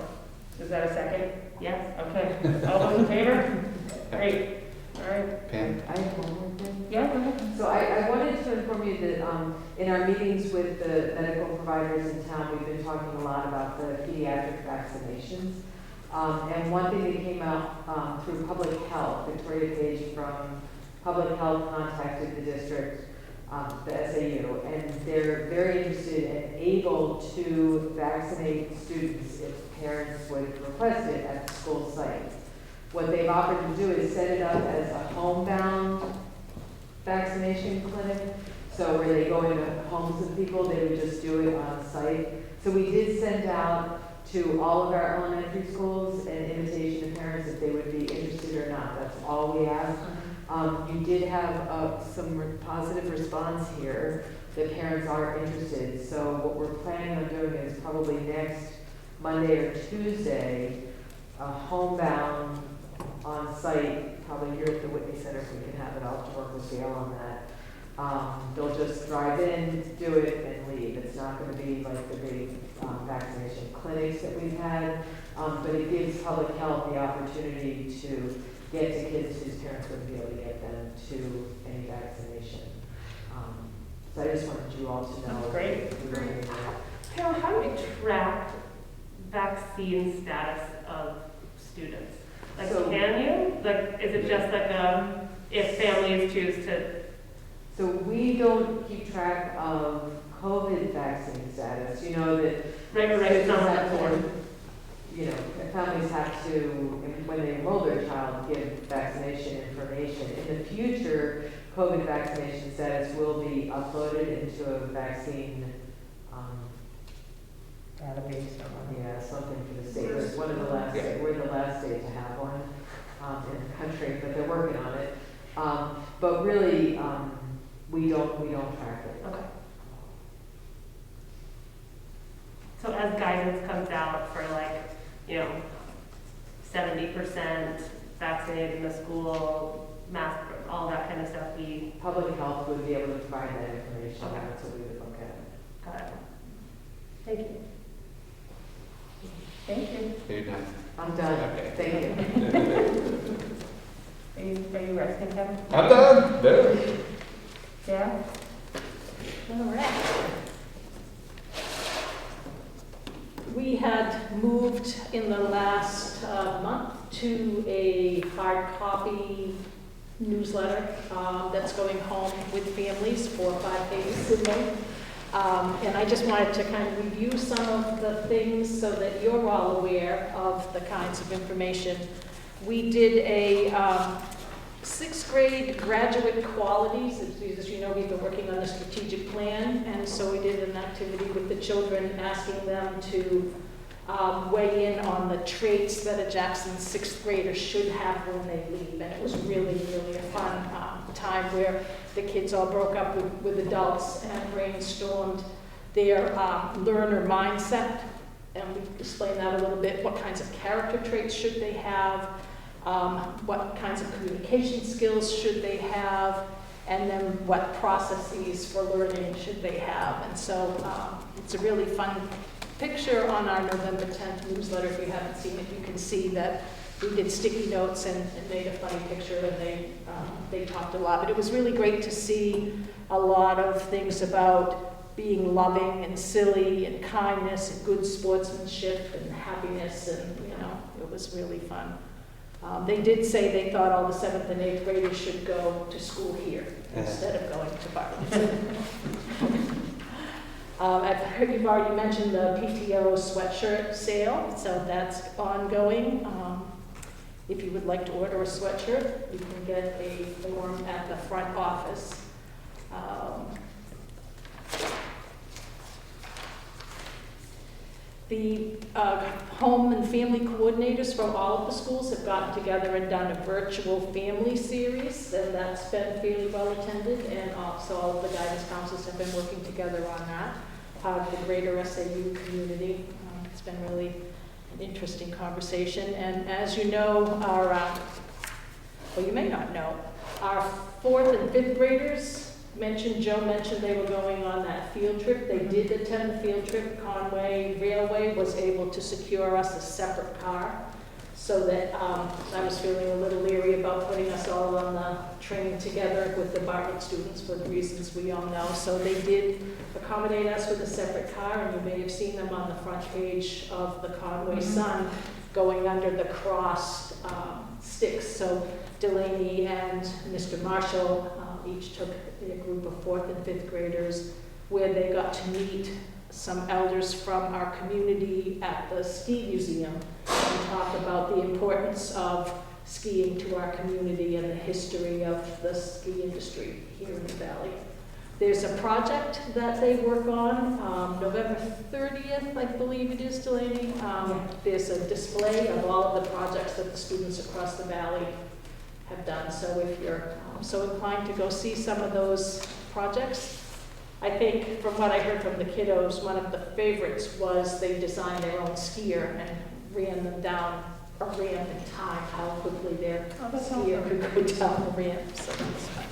Is that a second? Yes. Okay, all those in favor? Great, all right. Pam? I have one more thing. Yeah, go ahead. So I wanted to inform you that in our meetings with the medical providers in town, we've been talking a lot about the pediatric vaccinations. And one thing that came out through public health, Victoria Page from public health contacted the district, the SAU, and they're very interested and able to vaccinate students if parents would request it at the school site. What they've offered to do is set it up as a homebound vaccination clinic. So where they go into homes of people, they would just do it on site. So we did send out to all of our elementary schools an invitation to parents if they would be interested or not. That's all we asked. You did have some positive response here that parents are interested. So what we're planning on doing is probably next Monday or Tuesday, a homebound on site, probably here at the Whitney Center if we can have it. I'll have to work with Gail on that. They'll just drive in, do it, and leave. It's not going to be like the big vaccination clinics that we've had, but it gives public health the opportunity to get to kids whose parents wouldn't be able to get them to any vaccination. So I just wanted you all to know. That's great. that we were doing that. Carol, how do we track vaccine status of students? Like, So- can you? Like, is it just like if families choose to? So we don't keep track of COVID vaccine status. You know that Right, it's not on have the to, form. you know, families have to, when they enroll their child, give vaccination information. In the future, COVID vaccination status will be uploaded into a vaccine, Database or yeah, something for the state. It's one of the last, we're the last state to have one in the country, but they're working on it. But really, we don't track it. Okay. So as guidance comes out for like, 70% vaccinated in the school, mask, all that kind of stuff, we Public health would be able to provide that information. Okay. That's what we would look at. got it. Thank you. Thank you. You're done. I'm done. Okay. Thank you. Are you resting, Kevin? I'm done. There. Yeah? All right. We had moved in the last month to a hard copy newsletter that's going home with families 4 or 5 days in May. And I just wanted to kind of review some of the things so that you're all aware of the kinds of information. We did a 6th grade graduate qualities. As you know, we've been working on a strategic plan, and so we did an activity with the children asking them to weigh in on the traits that a Jackson 6th grader should have when they leave. And it was really, really a fun time where the kids all broke up with adults and brainstormed their learner mindset, and we explain that a little bit. What kinds of character traits should they have? What kinds of communication skills should they have? And then what processes for learning should they have? And so it's a really fun picture on our November 10th newsletter. If you haven't seen it, you can see that we did sticky notes and made a funny picture, and they talked a lot. But it was really great to see a lot of things about being loving and silly and kindness and good sportsmanship and happiness, and it was really fun. They did say they thought all the 7th and 8th graders should go to school here instead of going to Bartlett. I've heard you've already mentioned the PTO sweatshirt sale, so that's ongoing. If you would like to order a sweatshirt, you can get a form at the front office. The home and family coordinators from all of the schools have gotten together and done a virtual family series, and that's been fairly well attended, and also all of the guidance counselors have been working together on that, part of the greater SAU community. It's been really an interesting conversation, and as you know, well, you may not know, our 4th and 5th graders Joe mentioned they were going on that field trip. They did attend the field trip. Conway Railway was able to secure us a separate car, so that I was feeling a little leery about putting us all on the train together with the Bartlett students for the reasons we all know. So they did accommodate us with a separate car, and you may have seen them on the front page of the Conway Sun going under the crossed sticks. So Delaney and Mr. Marshall each took a group of 4th and 5th graders, where they got to meet some elders from our community at the ski museum and talk about the importance of skiing to our community and the history of the ski industry here in the valley. There's a project that they work on, November 30th, I believe it is, Delaney. There's a display of all of the projects that the students across the valley have done. So if you're so inclined to go see some of those projects, I think from what I heard from the kiddos, one of the favorites was they designed their own skier and ran them down a ramp in time, how quickly their skier could go down the ramp. So that's fun.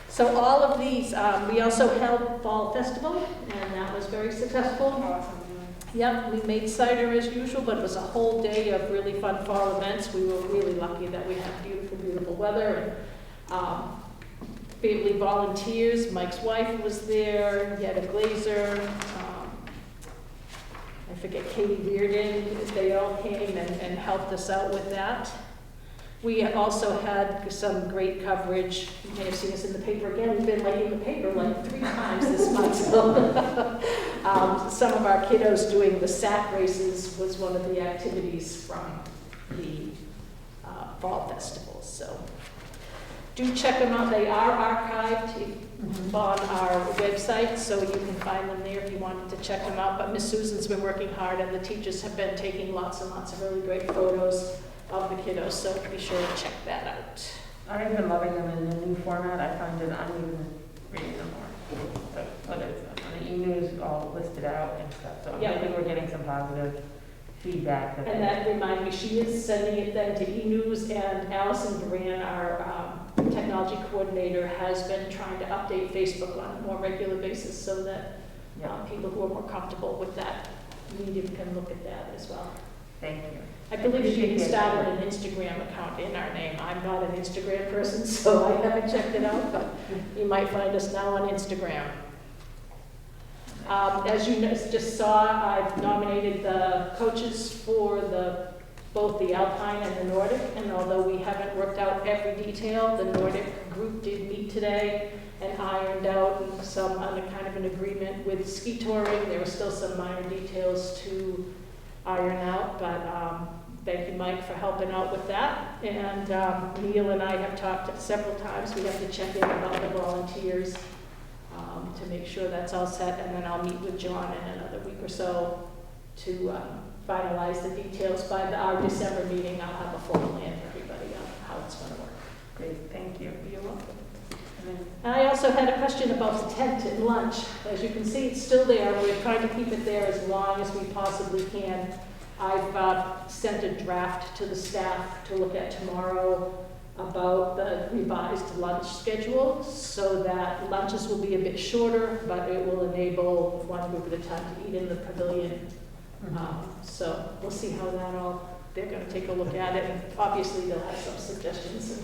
So all of these, we also held Fall Festival, and that was very successful. Awesome. Yep, we made cider as usual, but it was a whole day of really fun fall events. We were really lucky that we had beautiful, beautiful weather, and family volunteers. Mike's wife was there, Yetta Glazer, I forget, Katie Reardon. They all came and helped us out with that. We also had some great coverage. You may have seen us in the paper again. We've been like in the paper like 3 times this month. So some of our kiddos doing the sack races was one of the activities from the Fall Festival. So do check them out. They are archived on our website, so you can find them there if you wanted to check them out. But Miss Susan's been working hard, and the teachers have been taking lots and lots of really great photos of the kiddos, so be sure to check that out. I've been loving them in the new format. I find it uneven reading them more. But it's on the e-news all listed out and stuff, so I'm hoping we're getting some positive feedback. And that reminds me, she is sending it then to e-news, and Allison Duran, our technology coordinator, has been trying to update Facebook on a more regular basis so that people who are more comfortable with that medium can look at that as well. Thank you. I believe she had started an Instagram account in our name. I'm not an Instagram person, so I haven't checked it out, but you might find us now on Instagram. As you just saw, I've nominated the coaches for both the Alpine and the Nordic, and although we haven't worked out every detail, the Nordic group did meet today and ironed out some kind of an agreement with ski touring. There were still some minor details to iron out, but thank you, Mike, for helping out with that. And Neil and I have talked several times. We have to check in about the volunteers to make sure that's all set, and then I'll meet with John in another week or so to finalize the details. By our December meeting, I'll have a full plan for everybody on how it's going to work. Great, thank you. You're welcome. And I also had a question about the tent and lunch. As you can see, it's still there. We're trying to keep it there as long as we possibly can. I've sent a draft to the staff to look at tomorrow about the revised lunch schedule so that lunches will be a bit shorter, but it will enable one group at a time to eat in the pavilion. So we'll see how that all, they're going to take a look at it. And obviously, they'll have some suggestions.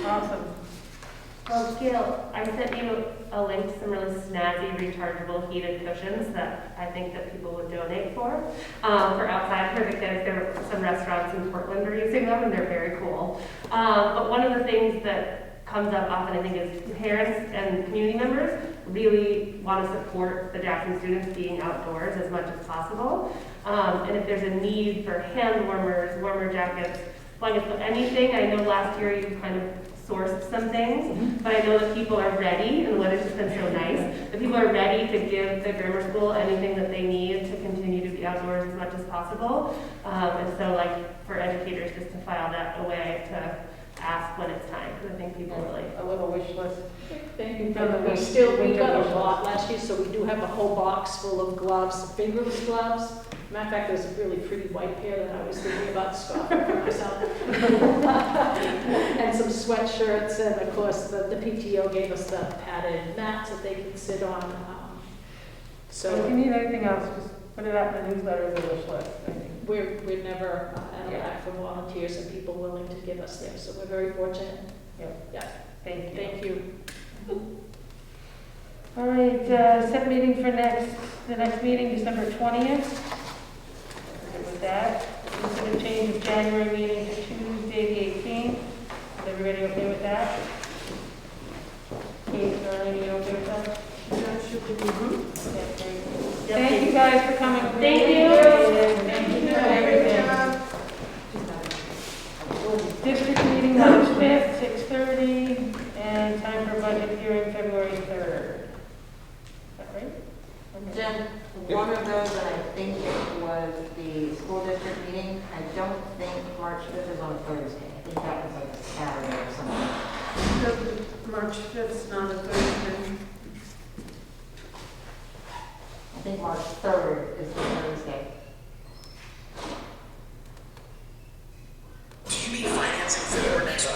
Awesome. Well, Gail, I sent you a link to some really snazzy rechargeable heated cushions that I think that people would donate for outside for the kids. There were some restaurants in Portland are using them, and they're very cool. But one of the things that comes up often, I think, is parents and community members really want to support the Jackson students being outdoors as much as possible. And if there's a need for hand warmers, warmer jackets, blankets, anything, I know last year you kind of sourced some things, but I know that people are ready, and what has just been so nice, that people are ready to give the grammar school anything that they need to continue to be outdoors as much as possible. And so, like, for educators, just to file that away to ask when it's time, because I think people really... A little wish list. Thank you. We got a lot last year, so we do have a whole box full of gloves, fingerless gloves. Matter of fact, there's a really pretty white pair that I was thinking about scoffing for myself. And some sweatshirts, and of course, the PTO gave us the padded mats that they can sit on. So if you need anything else, just put it out in the newsletter as a wish list. We're never out of lack for volunteers and people willing to give us there, so we're very fortunate. Yeah. Thank you. Thank you. All right, set meeting for the next meeting, December 20th. With that, this is a change of January meeting to Tuesday the 18th. Is everybody okay with that? Kate, Darlene, you okay with that? Thank you guys for coming. Thank you. Thank you for everything. District meeting March 5th, 6:30, and time for budget hearing February 3rd. Is that right? Jen, one of those that I think was the school district meeting, I don't think March 5th is on Thursday. I think that was like a Saturday or something. March 5th is not a Thursday. I think March 3rd is the Thursday. Do you mean financing for the next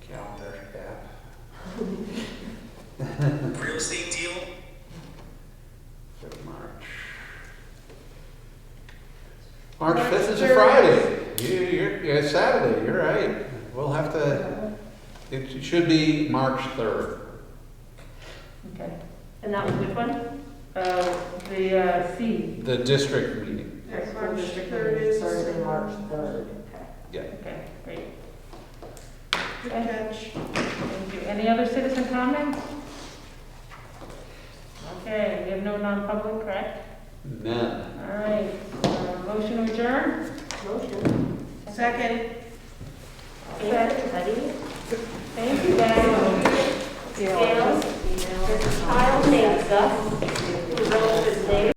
calendar app? real estate deal? March 5th is a Friday. You're Saturday, you're right. We'll have to, it should be March 3rd. Okay. And that was which one? The C. The district meeting. Yes, School district meeting is Thursday, March 3rd. Yeah. Okay, great. Good catch. Thank you. Any other citizen comments? Okay, we have no non-public, correct? None. All right, motion to adjourn? Motion. Second. Everybody. Thank you, guys. Gail, this child named Gus, who wrote his name.